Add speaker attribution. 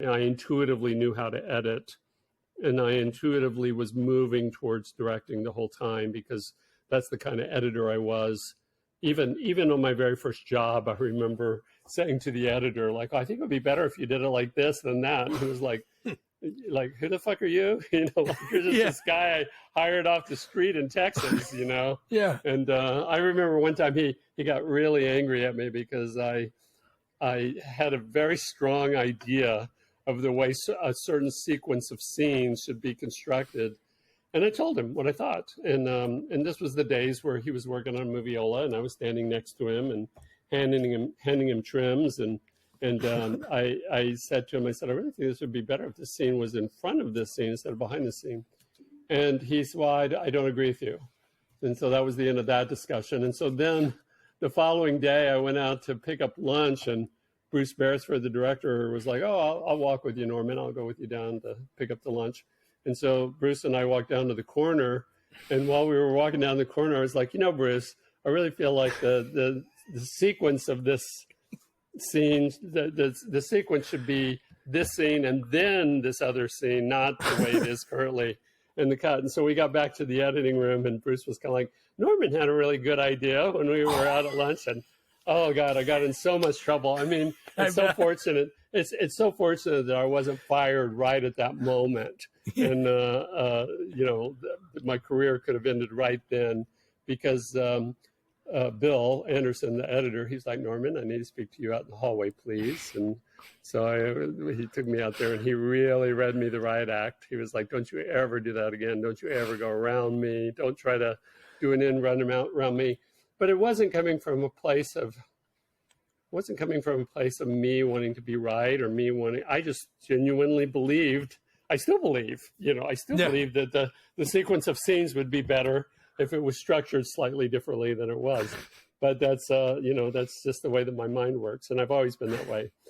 Speaker 1: I intuitively knew how to edit, and I intuitively was moving towards directing the whole time, because that's the kind of editor I was. Even on my very first job, I remember saying to the editor, like, I think it would be better if you did it like this than that. And he was like, who the fuck are you? Like, you're just this guy I hired off the street in Texas,
Speaker 2: Yeah.
Speaker 1: And I remember one time he got really angry at me because I had a very strong idea of the way a certain sequence of scenes should be constructed. And I told him what I thought. And this was the days where he was working on Moviola, and I was standing next to him and handing him trims. And I said to him, I said, I really think this would be better if this scene was in front of this scene instead of behind the scene. And he said, well, I don't agree with you. And so that was the end of that discussion. And so then the following day, I went out to pick up lunch, and Bruce Beresford, the director, was like, oh, I'll walk with you, Norman. I'll go with you down to pick up the lunch. And so Bruce and I walked down to the corner. And while we were walking down the corner, I was like, Bruce, I really feel like the sequence of this scene, the sequence should be this scene and then this other scene, not the way it is currently in the cut. And so we got back to the editing room, and Bruce was kind of like, Norman had a really good idea when we were out at lunch. And oh God, I got in so much trouble. I mean, it's so fortunate. It's so fortunate that I wasn't fired right at that moment. And, my career could have ended right then, because Bill Anderson, the editor, he's like, Norman, I need to speak to you out in the hallway, please. And so he took me out there, and he really read me the riot act. He was like, don't you ever do that again. Don't you ever go around me. Don't try to do an in run around me. But it wasn't coming from a place of me wanting to be right, or me wanting, I just genuinely believed, I still believe that the sequence of scenes would be better if it was structured slightly differently than it was. But that's just the way that my mind works. And I've always been that way.